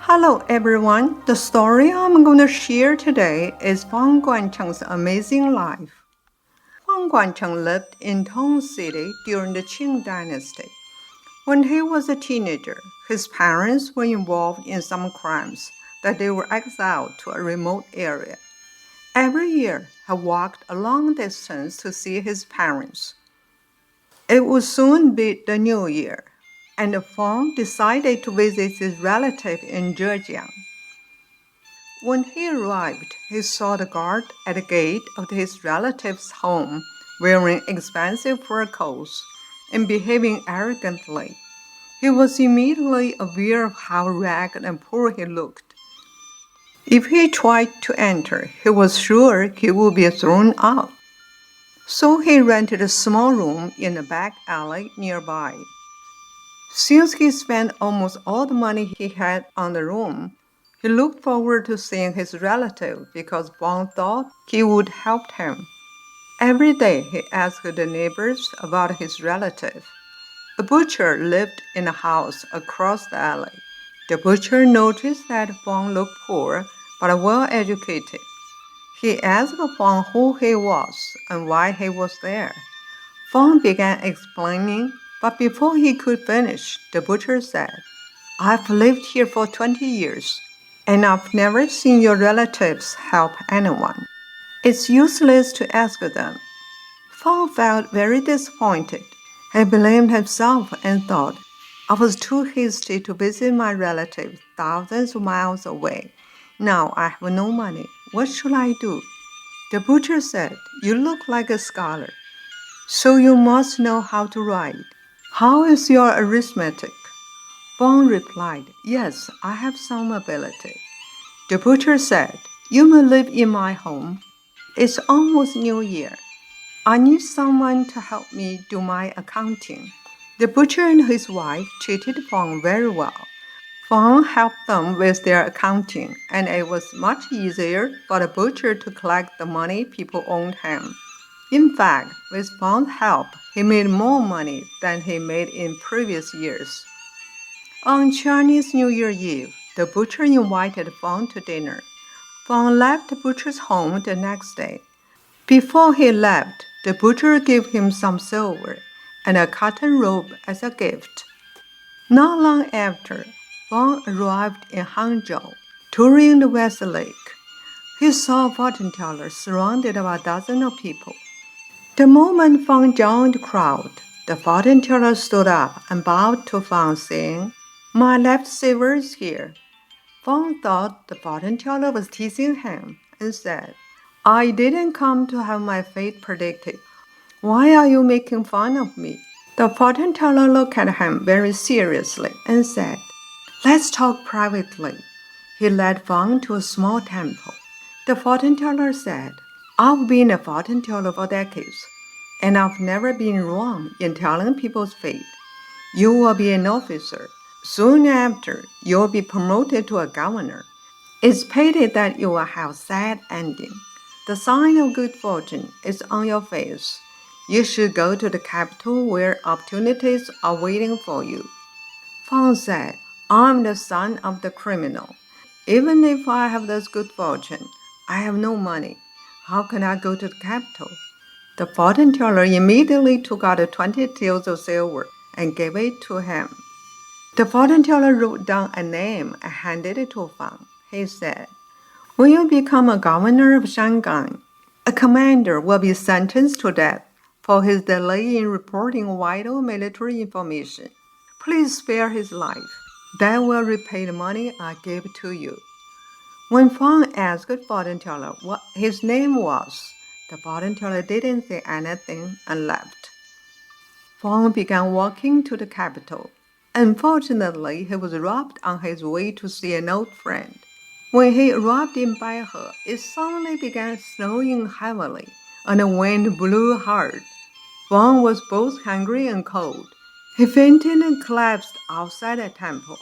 Hello everyone, the story I'm going to share today is Fang Guancheng's amazing life. Fang Guancheng lived in Tong City during the Qing Dynasty. When he was a teenager, his parents were involved in some crimes that they were exiled to a remote area. Every year, he walked a long distance to see his parents. It would soon be the new year, and Fang decided to visit his relative in Zhejiang. When he arrived, he saw the guard at the gate of his relative's home wearing expensive fur coats and behaving arrogantly. He was immediately aware of how ragged and poor he looked. If he tried to enter, he was sure he would be thrown out. So he rented a small room in a back alley nearby. Since he spent almost all the money he had on the room, he looked forward to seeing his relative because Fang thought he would help him. Every day he asked the neighbors about his relative. A butcher lived in a house across the alley. The butcher noticed that Fang looked poor but well-educated. He asked Fang who he was and why he was there. Fang began explaining, but before he could finish, the butcher said, "I've lived here for 20 years, and I've never seen your relatives help anyone. It's useless to ask them." Fang felt very disappointed. He blamed himself and thought, "I was too hasty to visit my relatives thousands of miles away. Now I have no money. What should I do?" The butcher said, "You look like a scholar, so you must know how to write. How is your arithmetic?" Fang replied, "Yes, I have some ability." The butcher said, "You may live in my home. It's almost New Year. I need someone to help me do my accounting." The butcher and his wife treated Fang very well. Fang helped them with their accounting, and it was much easier for the butcher to collect the money people owed him. In fact, with Fang's help, he made more money than he made in previous years. On Chinese New Year Eve, the butcher invited Fang to dinner. Fang left the butcher's home the next day. Before he left, the butcher gave him some silver and a cotton robe as a gift. Not long after, Fang arrived in Hangzhou. Touring the West Lake, he saw a fortune teller surrounded by dozens of people. The moment Fang joined the crowd, the fortune teller stood up and bowed to Fang, saying, "My lifesaver is here." Fang thought the fortune teller was teasing him and said, "I didn't come to have my fate predicted. Why are you making fun of me?" The fortune teller looked at him very seriously and said, "Let's talk privately." He led Fang to a small temple. The fortune teller said, "I've been a fortune teller for decades, and I've never been wrong in telling people's fate. You will be an officer. Soon after, you'll be promoted to a governor. It's pity that you will have a sad ending. The sign of good fortune is on your face. You should go to the capital where opportunities are waiting for you." Fang said, "I'm the son of the criminal. Even if I have this good fortune, I have no money. How can I go to the capital?" The fortune teller immediately took out 20 taels of silver and gave it to him. The fortune teller wrote down a name and handed it to Fang. He said, "When you become a governor of Shanghai, a commander will be sentenced to death for his delay in reporting vital military information. Please spare his life. That will repay the money I gave to you." When Fang asked the fortune teller what his name was, the fortune teller didn't say anything and left. Fang began walking to the capital. Unfortunately, he was robbed on his way to see an old friend. When he arrived in Baihe, it suddenly began snowing heavily, and the wind blew hard. Fang was both hungry and cold. He fainted and collapsed outside the temple.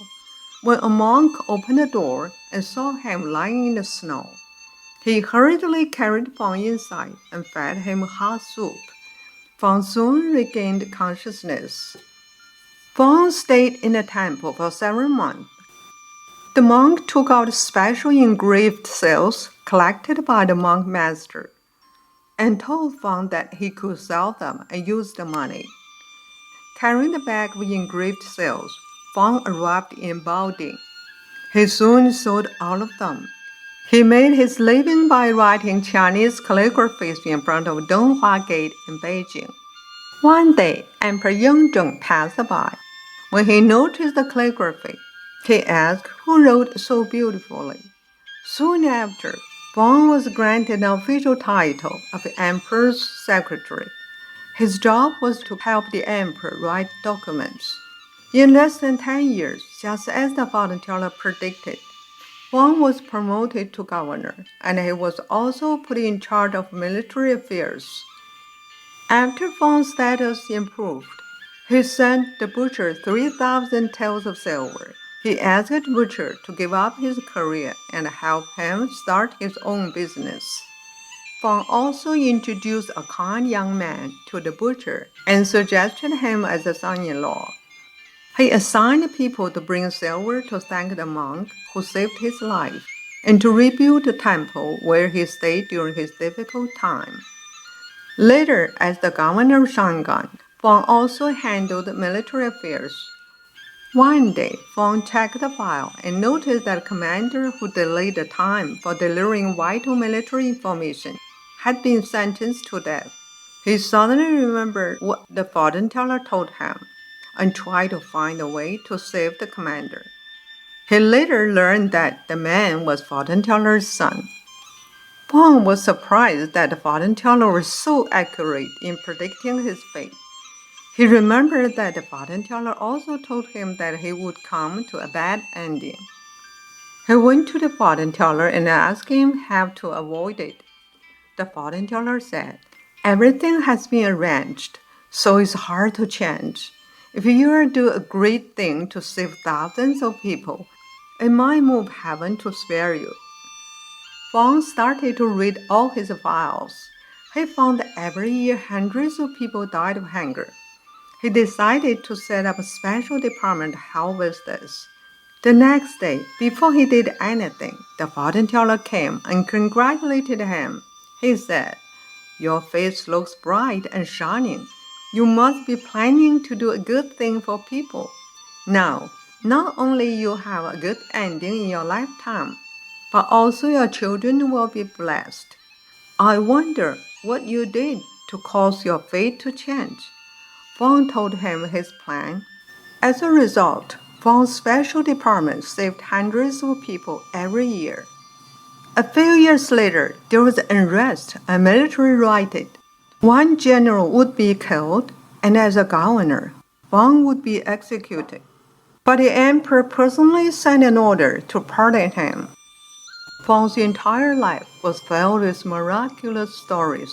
When a monk opened the door and saw him lying in the snow, he hurriedly carried Fang inside and fed him hot soup. Fang soon regained consciousness. Fang stayed in the temple for several months. The monk took out special engraved seals collected by the monk master and told Fang that he could sell them and use the money. Carrying the bag of engraved seals, Fang arrived in Baoding. He soon sold all of them. He made his living by writing Chinese calligraphies in front of Donghua Gate in Beijing. One day, Emperor Yongzheng passed by. When he noticed the calligraphy, he asked who wrote so beautifully. Soon after, Fang was granted an official title of the emperor's secretary. His job was to help the emperor write documents. In less than 10 years, just as the fortune teller predicted, Fang was promoted to governor, and he was also put in charge of military affairs. After Fang's status improved, he sent the butcher 3,000 taels of silver. He asked the butcher to give up his career and help him start his own business. Fang also introduced a kind young man to the butcher and suggested him as a son-in-law. He assigned people to bring silver to thank the monk who saved his life and to rebuild the temple where he stayed during his difficult time. Later, as the governor of Shanghai, Fang also handled military affairs. One day, Fang checked the file and noticed that the commander who delayed the time for delivering vital military information had been sentenced to death. He suddenly remembered what the fortune teller told him and tried to find a way to save the commander. He later learned that the man was fortune teller's son. Fang was surprised that the fortune teller was so accurate in predicting his fate. He remembered that the fortune teller also told him that he would come to a bad ending. He went to the fortune teller and asked him how to avoid it. The fortune teller said, "Everything has been arranged, so it's hard to change. If you do a great thing to save thousands of people, it might move heaven to spare you." Fang started to read all his files. He found that every year hundreds of people died of hunger. He decided to set up a special department to help with this. The next day, before he did anything, the fortune teller came and congratulated him. He said, "Your face looks bright and shining. You must be planning to do a good thing for people. Now, not only you have a good ending in your lifetime, but also your children will be blessed. I wonder what you did to cause your fate to change." Fang told him his plan. As a result, Fang's special department saved hundreds of people every year. A few years later, there was unrest and military rioted. One general would be killed, and as a governor, Fang would be executed. But the emperor personally sent an order to pardon him. Fang's entire life was filled with miraculous stories.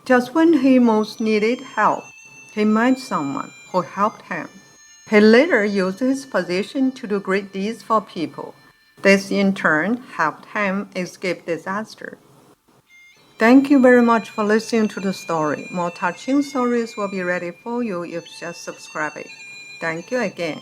Just when he most needed help, he met someone who helped him. He later used his position to do great deeds for people. This in turn helped him escape disaster. Thank you very much for listening to the story. More touching stories will be ready for you if you just subscribe it. Thank you again.